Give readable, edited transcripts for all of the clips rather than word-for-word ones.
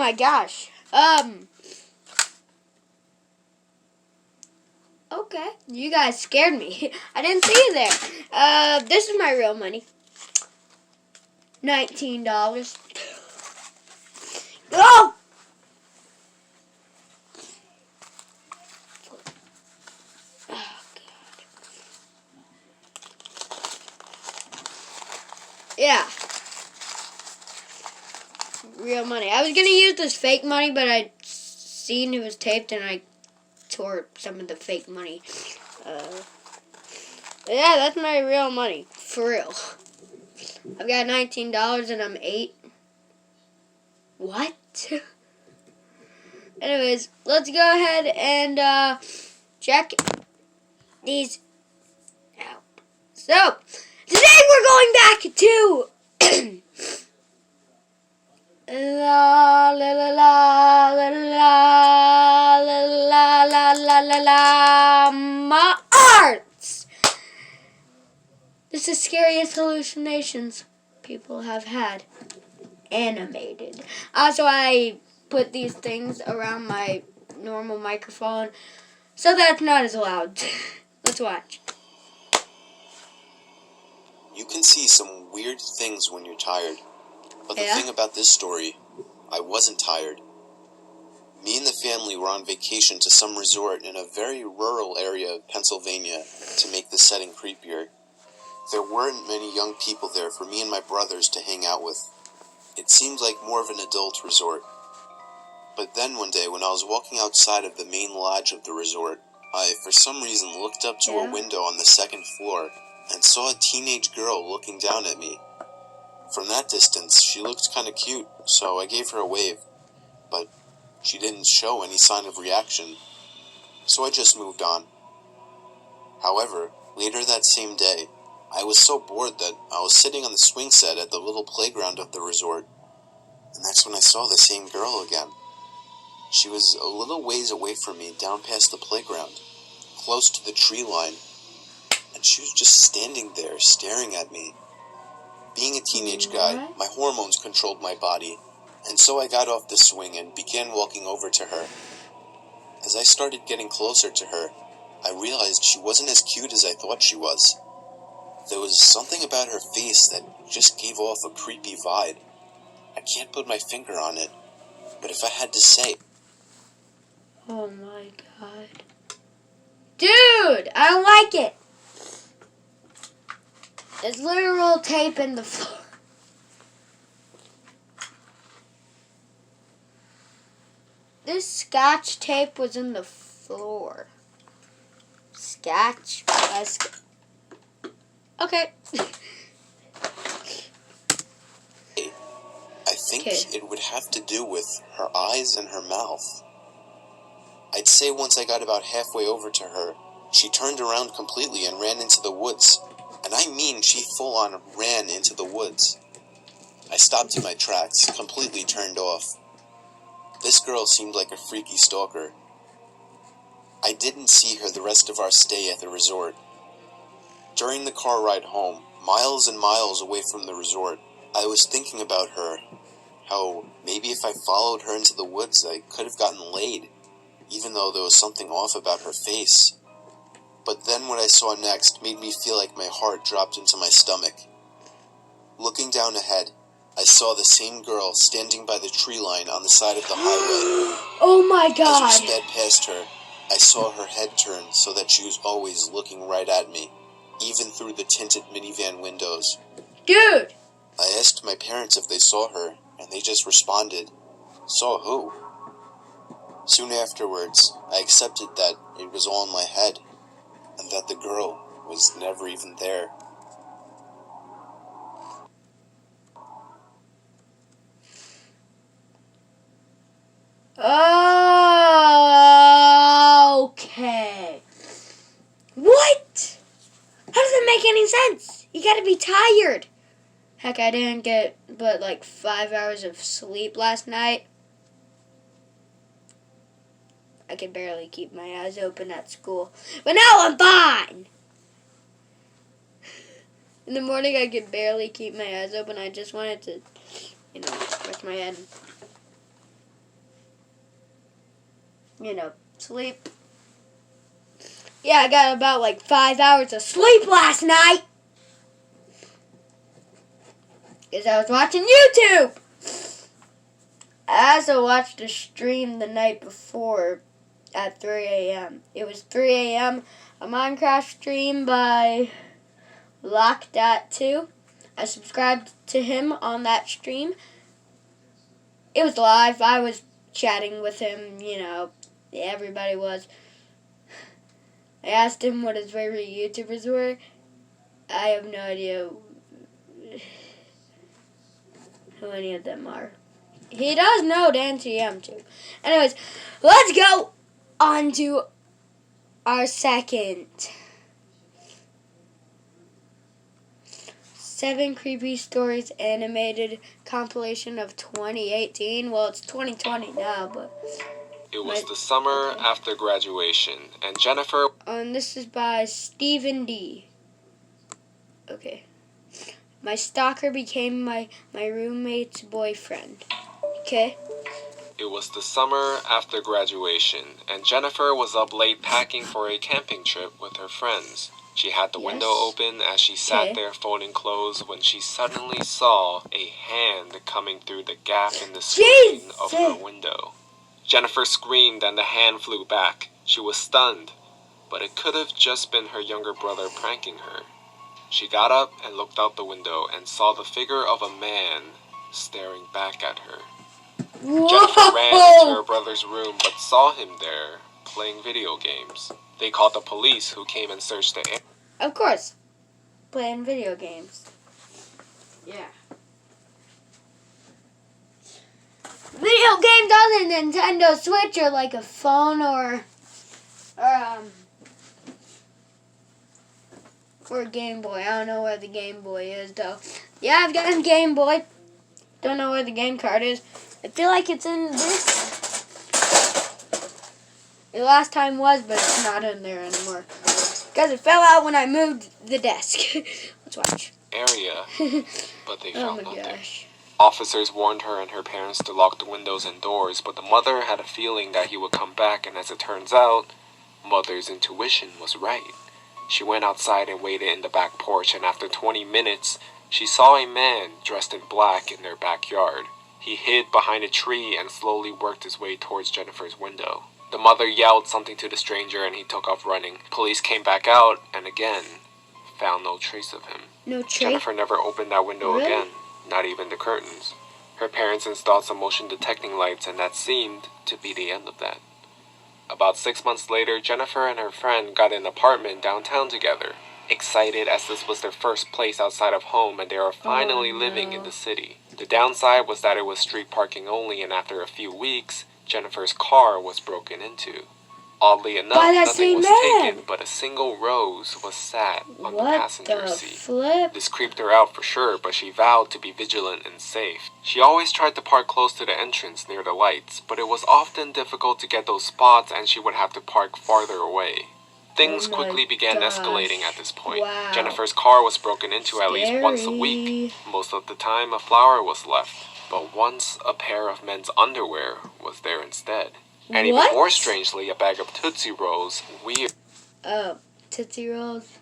my gosh. Okay. You guys scared me. I didn't see you there. This is my real money. $19. Oh! Yeah. Real money. I was going to use this fake money, but I seen it was taped and I tore some of the fake money. Yeah, that's my real money. For real. I've got $19 and I'm 8. What? Anyways, let's go ahead and check these out. So, today we're going back to la la la la la la la la la la Lama Arts. This is scariest hallucinations people have had animated. So I put these things around my normal microphone so that it's not as loud. Let's watch. You can see some weird things when you're tired. But the thing about this story, I wasn't tired. Me and the family were on vacation to some resort in a very rural area of Pennsylvania to make the setting creepier. There weren't many young people there for me and my brothers to hang out with. It seemed like more of an adult resort. But then one day when I was walking outside of the main lodge of the resort, I, for some reason, looked up to a window on the second floor and saw a teenage girl looking down at me. From that distance, she looked kind of cute, so I gave her a wave. But she didn't show any sign of reaction, so I just moved on. However, later that same day, I was so bored that I was sitting on the swing set at the little playground of the resort, and that's when I saw the same girl again. She was a little ways away from me, down past the playground, close to the tree line, and she was just standing there, staring at me. Being a teenage guy, my hormones controlled my body, and so I got off the swing and began walking over to her. As I started getting closer to her, I realized she wasn't as cute as I thought she was. There was something about her face that just gave off a creepy vibe. I can't put my finger on it, but if I had to say... Oh my god. Dude, I don't like it. There's literal tape in the floor. This scotch tape was in the floor. Scotch? Okay. I think it would have to do with her eyes and her mouth. I'd say once I got about halfway over to her, she turned around completely and ran into the woods. And I mean she full-on ran into the woods. I stopped in my tracks, completely turned off. This girl seemed like a freaky stalker. I didn't see her the rest of our stay at the resort. During the car ride home, miles and miles away from the resort, I was thinking about her. How maybe if I followed her into the woods, I could have gotten laid, even though there was something off about her face. But then what I saw next made me feel like my heart dropped into my stomach. Looking down ahead, I saw the same girl standing by the tree line on the side of the highway. Oh my god! As we sped past her, I saw her head turn so that she was always looking right at me, even through the tinted minivan windows. Dude! I asked my parents if they saw her, and they just responded, "Saw who?" Soon afterwards, I accepted that it was all in my head, and that the girl was never even there. Okay. What? How does that make any sense? You gotta be tired. Heck, I didn't get but like 5 hours of sleep last night. I could barely keep my eyes open at school. But now I'm fine! In the morning, I could barely keep my eyes open. I just wanted to, rest my head. sleep. Yeah, I got about like 5 hours of sleep last night. Because I was watching YouTube. I also watched a stream the night before at 3 a.m. It was 3 a.m. A Minecraft stream by Lock.2. I subscribed to him on that stream. It was live. I was chatting with him, everybody was. I asked him what his favorite YouTubers were. I have no idea who any of them are. He does know Dan TM too. Anyways, let's go on to our second 7 Creepy Stories animated compilation of 2018. Well, it's 2020 now, but... It was the summer after graduation, and Jennifer... And this is by Stephen D. Okay. My stalker became my roommate's boyfriend. Okay? It was the summer after graduation, and Jennifer was up late packing for a camping trip with her friends. She had the window open as she sat there folding clothes when she suddenly saw a hand coming through the gap in the screen of her window. Jennifer screamed and the hand flew back. She was stunned, but it could have just been her younger brother pranking her. She got up and looked out the window and saw the figure of a man staring back at her. Whoa! Jennifer ran into her brother's room but saw him there playing video games. They called the police, who came and searched the area. Of course. Playing video games. Yeah. Video games on the Nintendo Switch or like a phone or a Game Boy. I don't know where the Game Boy is though. Yeah, I've got a Game Boy. Don't know where the game card is. I feel like it's in this. The last time was, but it's not in there anymore. Because it fell out when I moved the desk. Let's watch. Area, but they found nothing. Gosh. Officers warned her and her parents to lock the windows and doors, but the mother had a feeling that he would come back, and as it turns out, Mother's intuition was right. She went outside and waited in the back porch, and after 20 minutes, she saw a man dressed in black in their backyard. He hid behind a tree and slowly worked his way towards Jennifer's window. The mother yelled something to the stranger and he took off running. Police came back out and again found no trace of him. No trace? Jennifer never opened that window again, not even the curtains. Her parents installed some motion detecting lights and that seemed to be the end of that. About 6 months later, Jennifer and her friend got an apartment downtown together, excited as this was their first place outside of home and they were finally living in the city. The downside was that it was street parking only, and after a few weeks, Jennifer's car was broken into. Oddly enough, nothing was taken, but a single rose was sat on the passenger seat. Flip? This creeped her out for sure, but she vowed to be vigilant and safe. She always tried to park close to the entrance near the lights, but it was often difficult to get those spots and she would have to park farther away. Things quickly began escalating at this point. Wow. Jennifer's car was broken into at least once a week. Most of the time, a flower was left. But once, a pair of men's underwear was there instead. And even more strangely, a bag of Tootsie Rolls. Weird. Tootsie Rolls.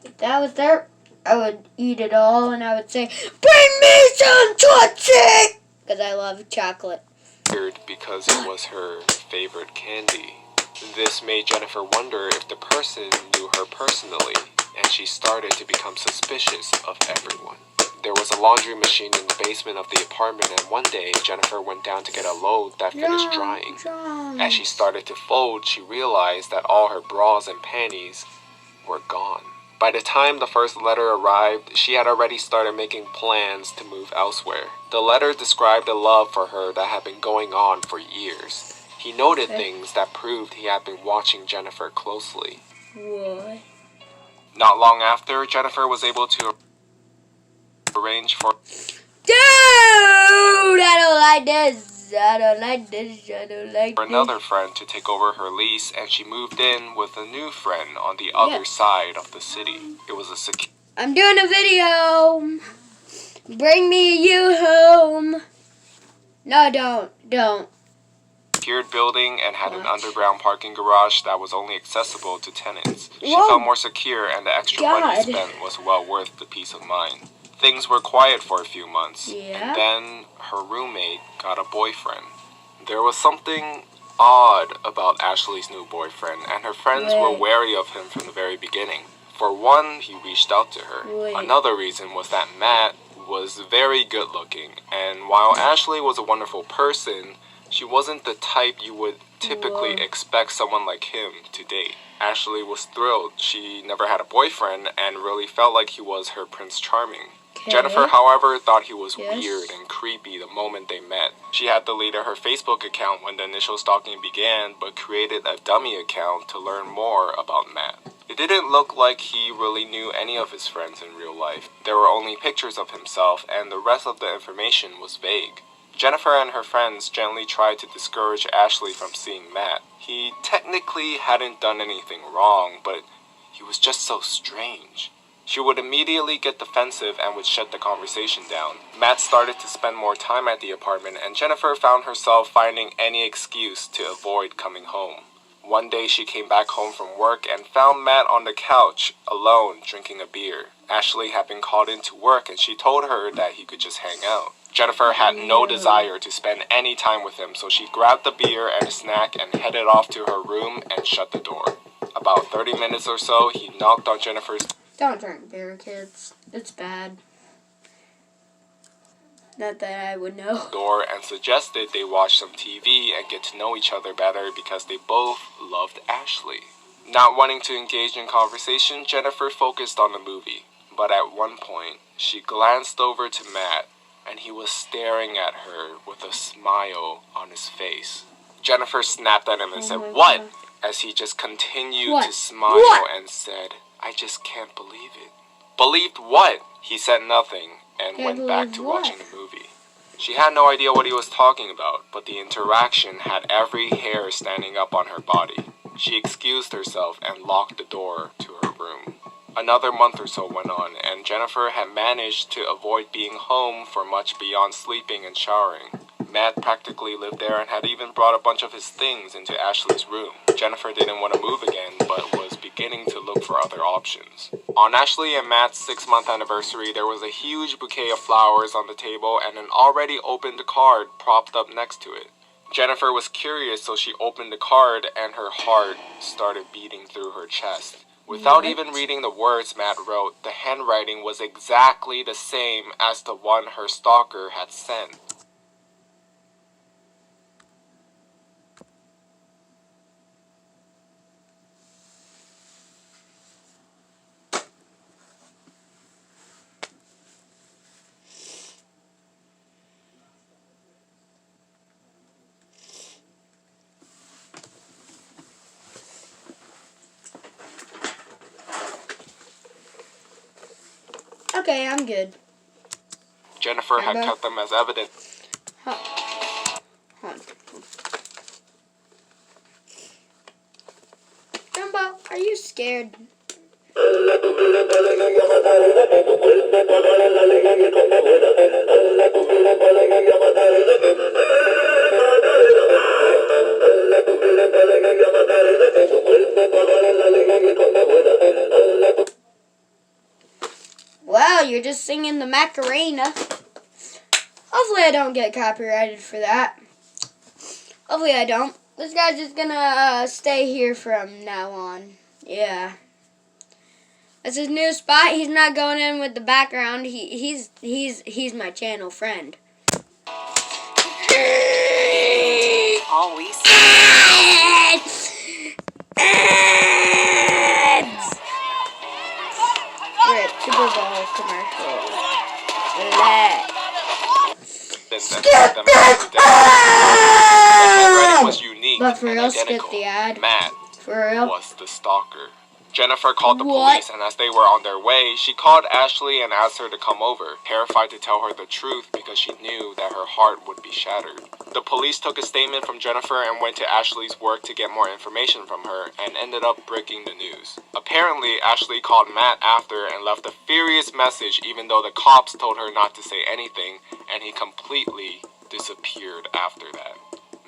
If that was there, I would eat it all and I would say, bring me some Tootsie! Because I love chocolate. Weird because it was her favorite candy. This made Jennifer wonder if the person knew her personally, and she started to become suspicious of everyone. There was a laundry machine in the basement of the apartment, and one day, Jennifer went down to get a load that finished drying. As she started to fold, she realized that all her bras and panties were gone. By the time the first letter arrived, she had already started making plans to move elsewhere. The letter described a love for her that had been going on for years. He noted things that proved he had been watching Jennifer closely. What? Not long after, Jennifer was able to arrange for... Dude! I don't like this. I don't like this. I don't like for this. another friend to take over her lease, and she moved in with a new friend on the other side of the city. It was a secure... I'm doing a video. Bring me you home. No, don't. secured building and had an underground parking garage that was only accessible to tenants. She Whoa. felt more secure, and the extra money spent was well worth the peace of mind. Things were quiet for a few months, and then her roommate got a boyfriend. There was something odd about Ashley's new boyfriend, and her friends were wary of him from the very beginning. For one, he reached out to her. Another reason was that Matt was very good looking, and while Ashley was a wonderful person, she wasn't the type you would typically expect someone like him to date. Ashley was thrilled. She never had a boyfriend and really felt like he was her Prince Charming. Jennifer, however, thought he was weird and creepy the moment they met. She had deleted her Facebook account when the initial stalking began, but created a dummy account to learn more about Matt. It didn't look like he really knew any of his friends in real life. There were only pictures of himself, and the rest of the information was vague. Jennifer and her friends gently tried to discourage Ashley from seeing Matt. He technically hadn't done anything wrong, but he was just so strange. She would immediately get defensive and would shut the conversation down. Matt started to spend more time at the apartment, and Jennifer found herself finding any excuse to avoid coming home. One day she came back home from work and found Matt on the couch, alone, drinking a beer. Ashley had been called into work and she told her that he could just hang out. Jennifer had no desire to spend any time with him, so she grabbed the beer and a snack and headed off to her room and shut the door. About 30 minutes or so, he knocked on Jennifer's... Don't drink beer, kids. It's bad. Not that I would know. ...door and suggested they watch some TV and get to know each other better because they both loved Ashley. Not wanting to engage in conversation, Jennifer focused on the movie. But at one point, she glanced over to Matt, and he was staring at her with a smile on his face. Jennifer snapped at him and said, "What?" as he just continued to smile and said, "I just can't believe it." "Believed what?" He said nothing and went back to watching the movie. She had no idea what he was talking about, but the interaction had every hair standing up on her body. She excused herself and locked the door to her room. Another month or so went on, and Jennifer had managed to avoid being home for much beyond sleeping and showering. Matt practically lived there and had even brought a bunch of his things into Ashley's room. Jennifer didn't want to move again, but was beginning to look for other options. On Ashley and Matt's 6-month anniversary, there was a huge bouquet of flowers on the table and an already opened card propped up next to it. Jennifer was curious, so she opened the card and her heart started beating through her chest. Without even reading the words Matt wrote, the handwriting was exactly the same as the one her stalker had sent. Okay, I'm good. Jennifer had kept them as evidence. Jumbo, are you scared? Well, you're just singing the Macarena. Hopefully I don't get copyrighted for that. Hopefully I don't. This guy's just gonna stay here from now on. Yeah. That's his new spot. He's not going in with the background. He's my channel friend. Always. We're at Super Bowl commercial. Was unique, but for real, identical. skip the ad. Matt For real? was the stalker. Jennifer called the police, and as they were on their way, she called Ashley and asked her to come over, terrified to tell her the truth because she knew that her heart would be shattered. The police took a statement from Jennifer and went to Ashley's work to get more information from her, and ended up breaking the news. Apparently, Ashley called Matt after and left a furious message even though the cops told her not to say anything, and he completely disappeared after that.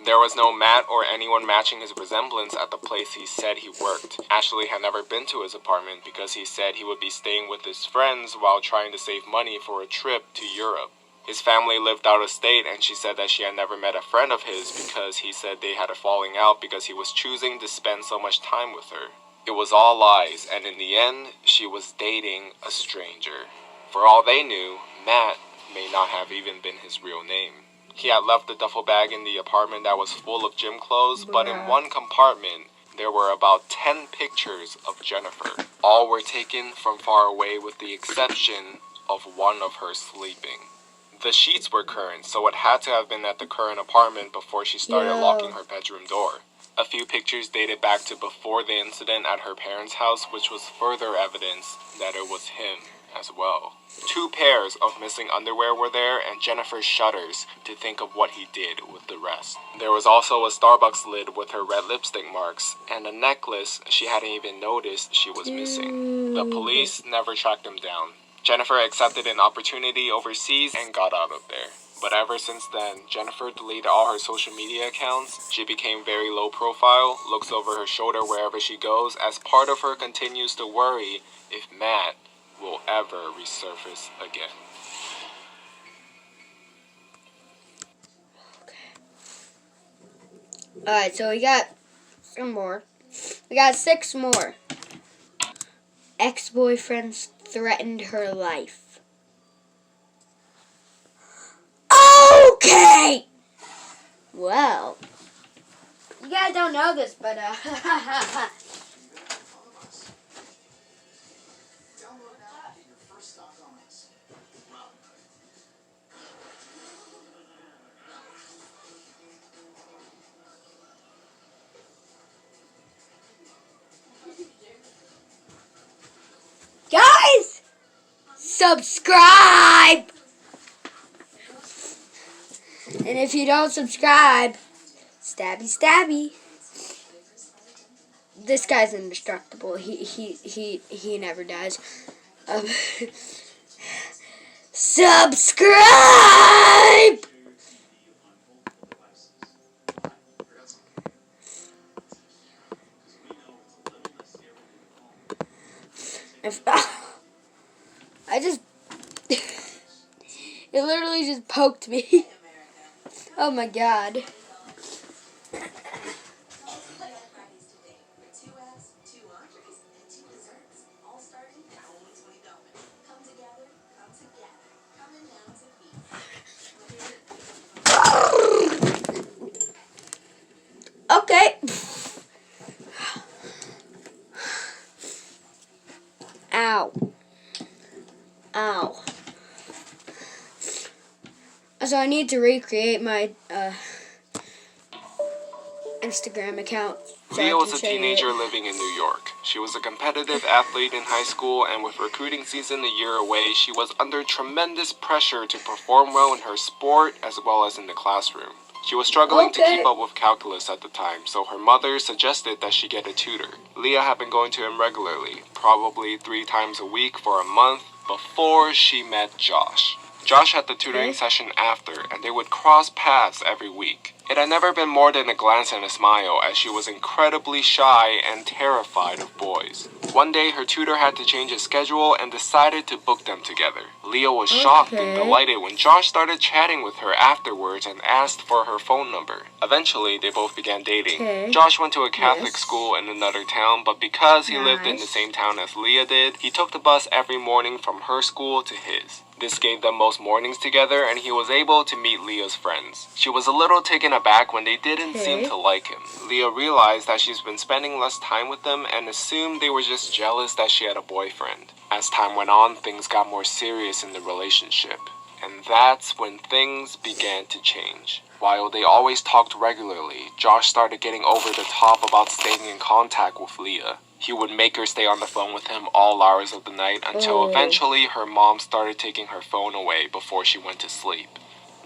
There was no Matt or anyone matching his resemblance at the place he said he worked. Ashley had never been to his apartment because he said he would be staying with his friends while trying to save money for a trip to Europe. His family lived out of state, and she said that she had never met a friend of his because he said they had a falling out because he was choosing to spend so much time with her. It was all lies, and in the end, she was dating a stranger. For all they knew, Matt may not have even been his real name. He had left the duffel bag in the apartment that was full of gym clothes, but in one compartment, there were about 10 pictures of Jennifer. All were taken from far away with the exception of one of her sleeping. The sheets were current, so it had to have been at the current apartment before she started locking her bedroom door. A few pictures dated back to before the incident at her parents' house, which was further evidence that it was him as well. 2 pairs of missing underwear were there, and Jennifer shudders to think of what he did with the rest. There was also a Starbucks lid with her red lipstick marks, and a necklace she hadn't even noticed she was missing. The police never tracked him down. Jennifer accepted an opportunity overseas and got out of there. But ever since then, Jennifer deleted all her social media accounts. She became very low profile, looks over her shoulder wherever she goes, as part of her continues to worry if Matt will ever resurface again. Alright, so we got some more. We got 6 more. Ex-boyfriends threatened her life. Okay! Well, you guys don't know this, but guys, subscribe! And if you don't subscribe, stabby stabby. This guy's indestructible. He never dies. Subscribe! I just it literally just poked me. Oh my god. Okay. Ow. Ow. So I need to recreate my Instagram account. So Leah was a teenager living in New York. She was a competitive athlete in high school, and with recruiting season a year away, she was under tremendous pressure to perform well in her sport as well as in the classroom. She was struggling to keep up with calculus at the time, so her mother suggested that she get a tutor. Leah had been going to him regularly, probably 3 times a week for a month, before she met Josh. Josh had the tutoring session after, and they would cross paths every week. It had never been more than a glance and a smile, as she was incredibly shy and terrified of boys. One day, her tutor had to change his schedule and decided to book them together. Leah was shocked and delighted when Josh started chatting with her afterwards and asked for her phone number. Eventually, they both began dating. Josh went to a Catholic school in another town, but because he lived in the same town as Leah did, he took the bus every morning from her school to his. This gave them most mornings together, and he was able to meet Leah's friends. She was a little taken aback when they didn't seem to like him. Leah realized that she's been spending less time with them and assumed they were just jealous that she had a boyfriend. As time went on, things got more serious in the relationship. And that's when things began to change. While they always talked regularly, Josh started getting over the top about staying in contact with Leah. He would make her stay on the phone with him all hours of the night until eventually her mom started taking her phone away before she went to sleep.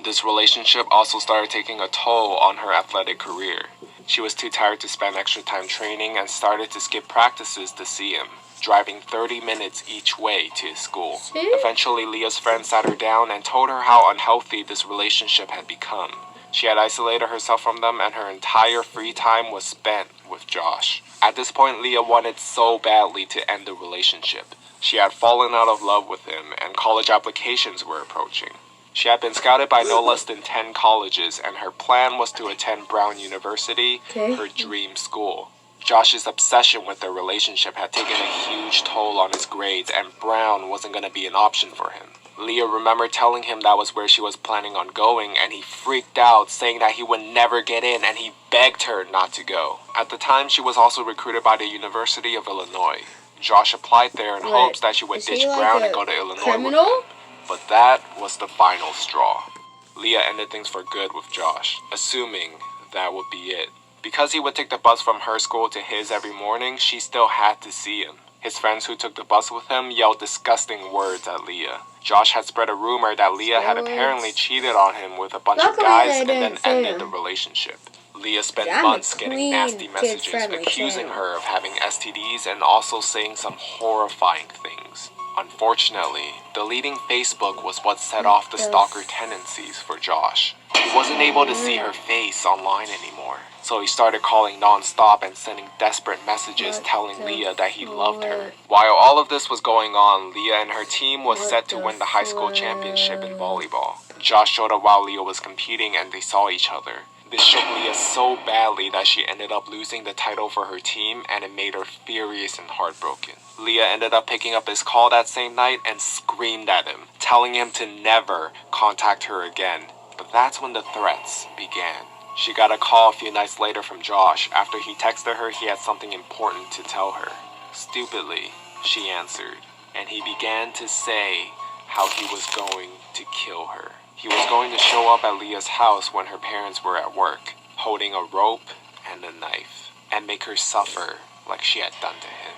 This relationship also started taking a toll on her athletic career. She was too tired to spend extra time training and started to skip practices to see him, driving 30 minutes each way to his school. Eventually, Leah's friend sat her down and told her how unhealthy this relationship had become. She had isolated herself from them, and her entire free time was spent with Josh. At this point, Leah wanted so badly to end the relationship. She had fallen out of love with him, and college applications were approaching. She had been scouted by no less than 10 colleges, and her plan was to attend Brown University, her dream school. Josh's obsession with their relationship had taken a huge toll on his grades, and Brown wasn't going to be an option for him. Leah remembered telling him that was where she was planning on going, and he freaked out, saying that he would never get in, and he begged her not to go. At the time, she was also recruited by the University of Illinois. Josh applied there in hopes that she would ditch Brown and go to Illinois with him. But that was the final straw. Leah ended things for good with Josh, assuming that would be it. Because he would take the bus from her school to his every morning, she still had to see him. His friends who took the bus with him yelled disgusting words at Leah. Josh had spread a rumor that Leah had apparently cheated on him with a bunch of guys and then ended the relationship. Leah spent months getting nasty messages accusing her of having STDs and also saying some horrifying things. Unfortunately, deleting Facebook was what set off the stalker tendencies for Josh. He wasn't able to see her face online anymore, so he started calling non-stop and sending desperate messages telling Leah that he loved her. While all of this was going on, Leah and her team was set to win the high school championship in volleyball. Josh showed up while Leah was competing and they saw each other. This shook Leah so badly that she ended up losing the title for her team, and it made her furious and heartbroken. Leah ended up picking up his call that same night and screamed at him, telling him to never contact her again. But that's when the threats began. She got a call a few nights later from Josh. After he texted her, he had something important to tell her. Stupidly, she answered, and he began to say how he was going to kill her. He was going to show up at Leah's house when her parents were at work, holding a rope and a knife, and make her suffer like she had done to him.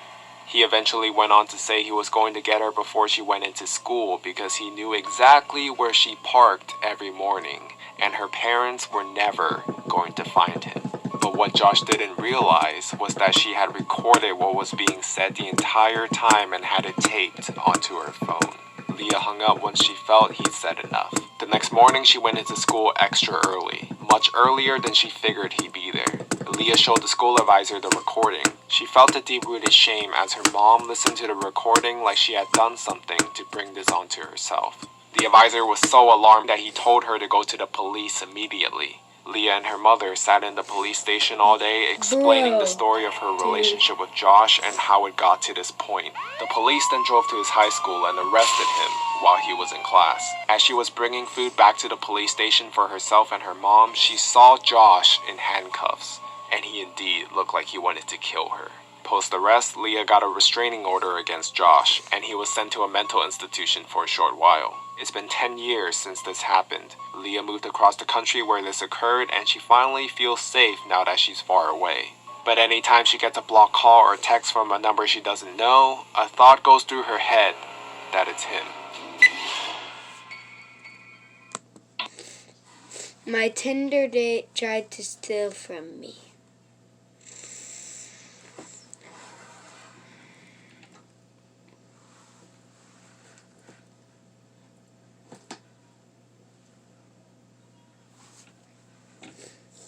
He eventually went on to say he was going to get her before she went into school because he knew exactly where she parked every morning, and her parents were never going to find him. But what Josh didn't realize was that she had recorded what was being said the entire time and had it taped onto her phone. Leah hung up once she felt he'd said enough. The next morning, she went into school extra early, much earlier than she figured he'd be there. Leah showed the school advisor the recording. She felt a deep-rooted shame as her mom listened to the recording like she had done something to bring this onto herself. The advisor was so alarmed that he told her to go to the police immediately. Leah and her mother sat in the police station all day explaining the story of her relationship with Josh and how it got to this point. The police then drove to his high school and arrested him while he was in class. As she was bringing food back to the police station for herself and her mom, she saw Josh in handcuffs, and he indeed looked like he wanted to kill her. Post-arrest, Leah got a restraining order against Josh, and he was sent to a mental institution for a short while. It's been 10 years since this happened. Leah moved across the country where this occurred, and she finally feels safe now that she's far away. But anytime she gets a blocked call or text from a number she doesn't know, a thought goes through her head that it's him. My Tinder date tried to steal from me.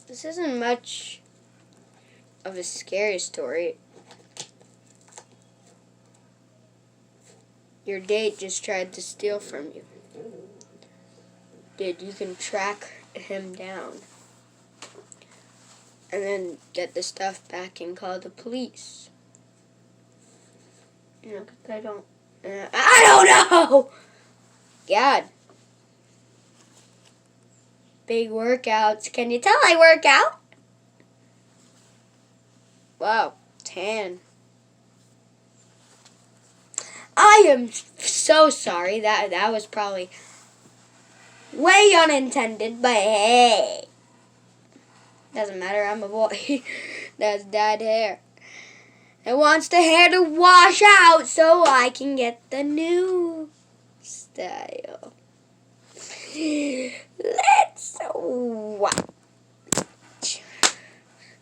This isn't much of a scary story. Your date just tried to steal from you. Dude, you can track him down and then get the stuff back and call the police. You know, 'cause I don't know! God. Big workouts. Can you tell I work out? Wow, tan. I am so sorry. That was probably way unintended, but hey. Doesn't matter, I'm a boy. That's dyed hair. It wants the hair to wash out so I can get the new style.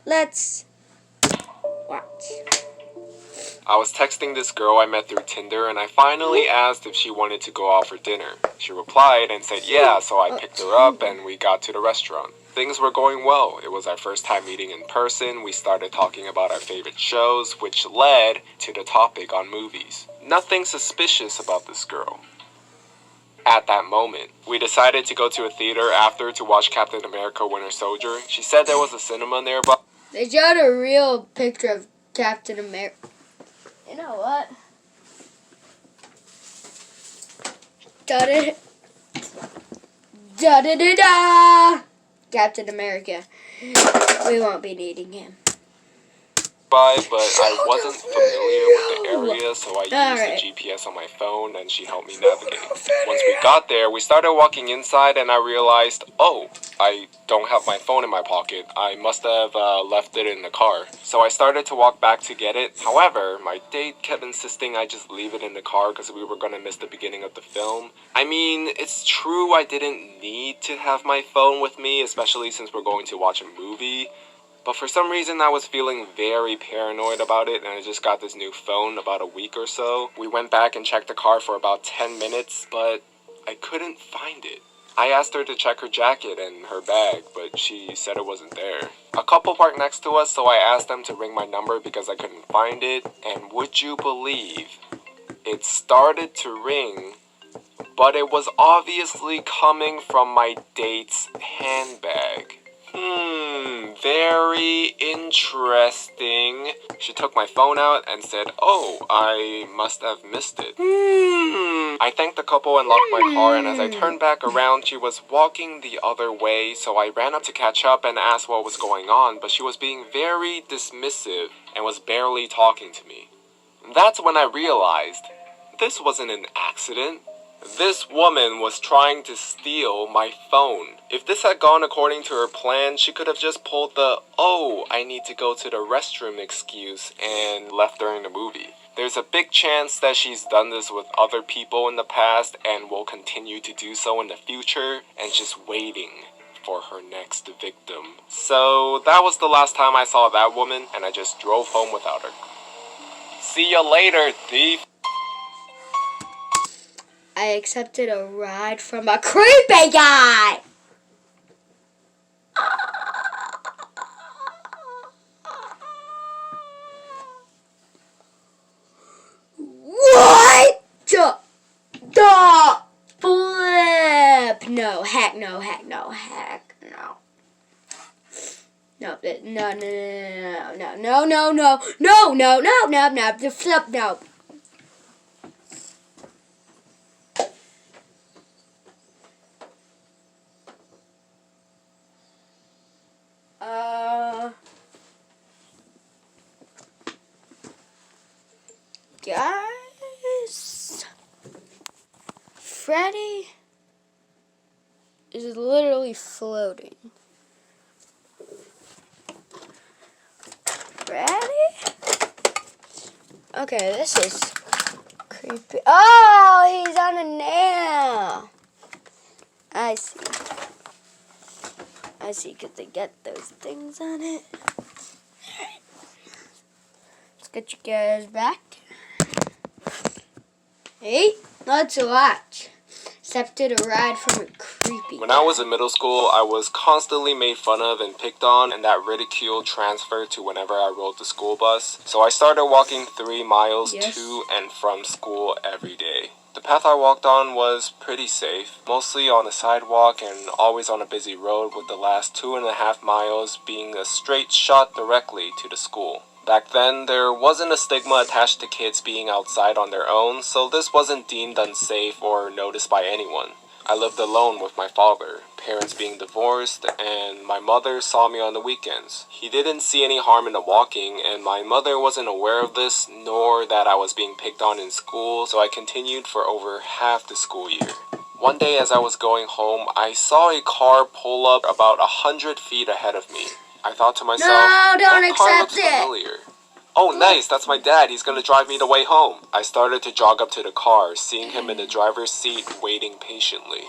Let's watch. I was texting this girl I met through Tinder, and I finally asked if she wanted to go out for dinner. She replied and said yeah, so I picked her up and we got to the restaurant. things were going well. It was our first time meeting in person. We started talking about our favorite shows, which led to the topic on movies. Nothing suspicious about this girl. At that moment, we decided to go to a theater after to watch Captain America Winter Soldier. She said there was a cinema nearby. They showed a real picture of Captain America. You know what? Da-da-da-da! Captain America. We won't be needing him. But I wasn't familiar with the area, so I used the GPS on my phone and she helped me navigate. Once we got there, we started walking inside and I realized, oh, I don't have my phone in my pocket. I must have left it in the car. So I started to walk back to get it. However, my date kept insisting I just leave it in the car because we were going to miss the beginning of the film. I mean, it's true I didn't need to have my phone with me, especially since we're going to watch a movie. But for some reason, I was feeling very paranoid about it, and I just got this new phone about a week or so. We went back and checked the car for about 10 minutes, but I couldn't find it. I asked her to check her jacket and her bag, but she said it wasn't there. A couple parked next to us, so I asked them to ring my number because I couldn't find it, and would you believe, it started to ring, but it was obviously coming from my date's handbag. Very interesting. She took my phone out and said, oh, I must have missed it. I thanked the couple and locked my car, and as I turned back around, she was walking the other way, so I ran up to catch up and asked what was going on, but she was being very dismissive and was barely talking to me. That's when I realized this wasn't an accident. This woman was trying to steal my phone. If this had gone according to her plan, she could have just pulled the, oh, I need to go to the restroom excuse and left during the movie. There's a big chance that she's done this with other people in the past and will continue to do so in the future and just waiting for her next victim. So that was the last time I saw that woman, and I just drove home without her. See you later, thief! I accepted a ride from a creepy guy! What the flip? No, heck no, heck no, heck no. No, the flip, no. Guys, Freddy is literally floating. Freddy? Okay, this is creepy. Oh, he's on a nail. I see, because they get those things on it. Let's get you guys back. Hey, let's watch. Accepted a ride from a creepy When guy. I was in middle school, I was constantly made fun of and picked on, and that ridicule transferred to whenever I rode the school bus. So I started walking 3 miles to and from school every day. The path I walked on was pretty safe, mostly on a sidewalk and always on a busy road, with the last 2.5 miles being a straight shot directly to the school. Back then, there wasn't a stigma attached to kids being outside on their own, so this wasn't deemed unsafe or noticed by anyone. I lived alone with my father, parents being divorced, and my mother saw me on the weekends. He didn't see any harm in the walking, and my mother wasn't aware of this, nor that I was being picked on in school, so I continued for over half the school year. One day as I was going home, I saw a car pull up about 100 feet ahead of me. I thought to myself, No, don't that car looks accept it. familiar. Oh, nice, that's my dad. He's gonna drive me the way home. I started to jog up to the car, seeing him in the driver's seat, waiting patiently.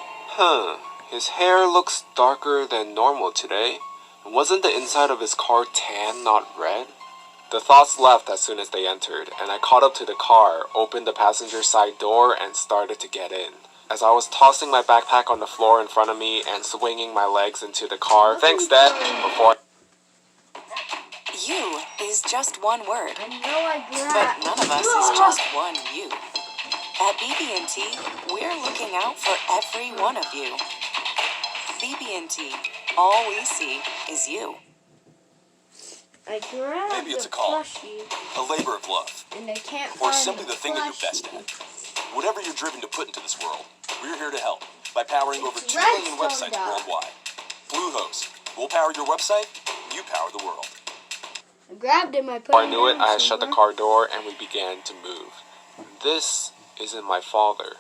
His hair looks darker than normal today. Wasn't the inside of his car tan, not red? The thoughts left as soon as they entered, and I caught up to the car, opened the passenger side door, and started to get in. as I was tossing my backpack on the floor in front of me and swinging my legs into the car. Thanks, Dad. Before You is just one word, I know I but grabbed. none of us is just one you. At BB&T, we're looking out for every one of you. BB&T, all we see is you. I grabbed Maybe it's the a call. plushie, A labor of love, and I can't or find simply the thing that you're best at. Whatever you're driven to put into this world, we're here to help by powering over 2 million Redstone websites dog. worldwide. Bluehost, we'll power your website, you power the world. I grabbed him. I put I him knew it, down I had shut the somewhere. car door and we began to move. This isn't my father.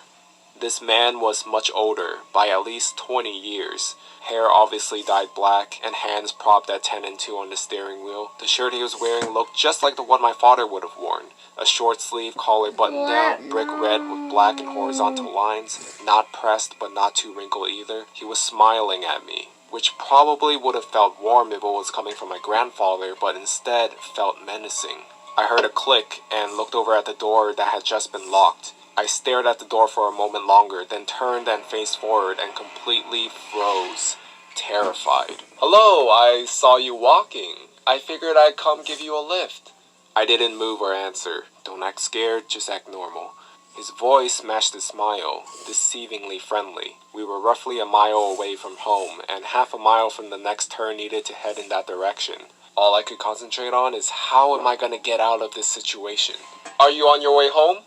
This man was much older, by at least 20 years. Hair obviously dyed black, and hands propped at 10 and 2 on the steering wheel. The shirt he was wearing looked just like the one my father would have worn. A short sleeve, collar buttoned down, brick red with black and horizontal lines, not pressed but not too wrinkled either. He was smiling at me, which probably would have felt warm if it was coming from my grandfather, but instead felt menacing. I heard a click and looked over at the door that had just been locked. I stared at the door for a moment longer, then turned and faced forward and completely froze, terrified. Hello, I saw you walking. I figured I'd come give you a lift. I didn't move or answer. Don't act scared, just act normal. His voice matched his smile, deceivingly friendly. We were roughly a mile away from home, and half a mile from the next turn needed to head in that direction. All I could concentrate on is how am I gonna get out of this situation? Are you on your way home?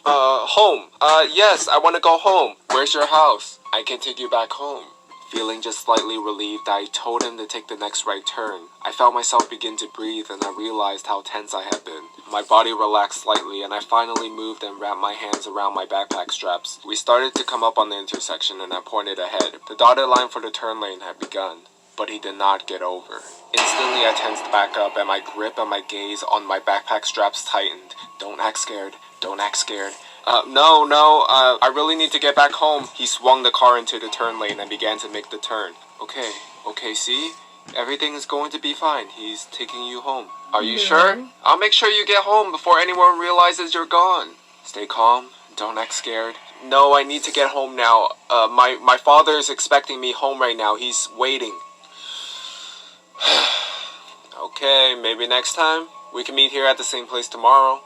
Home. Yes, I want to go home. Where's your house? I can take you back home. Feeling just slightly relieved, I told him to take the next right turn. I felt myself begin to breathe and I realized how tense I had been. My body relaxed slightly and I finally moved and wrapped my hands around my backpack straps. We started to come up on the intersection and I pointed ahead. The dotted line for the turn lane had begun, but he did not get over. Instantly, I tensed back up and my grip and my gaze on my backpack straps tightened. Don't act scared. Don't act scared. I really need to get back home. He swung the car into the turn lane and began to make the turn. Okay, see? Everything is going to be fine. He's taking you home. Are you sure? I'll make sure you get home before anyone realizes you're gone. Stay calm. Don't act scared. No, I need to get home now. My father is expecting me home right now. He's waiting. Okay, maybe next time. We can meet here at the same place tomorrow.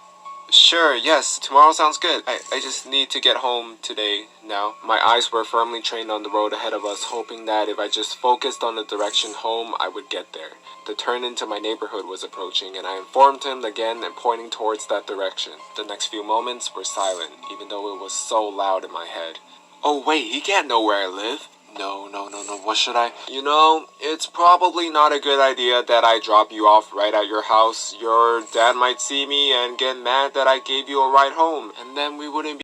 Sure, yes, tomorrow sounds good. I just need to get home today now. My eyes were firmly trained on the road ahead of us, hoping that if I just focused on the direction home, I would get there. The turn into my neighborhood was approaching, and I informed him again and pointing towards that direction. The next few moments were silent, even though it was so loud in my head. Oh wait, he can't know where I live. No, what should I? You know, it's probably not a good idea that I drop you off right at your house. Your dad might see me and get mad that I gave you a ride home, and then we wouldn't be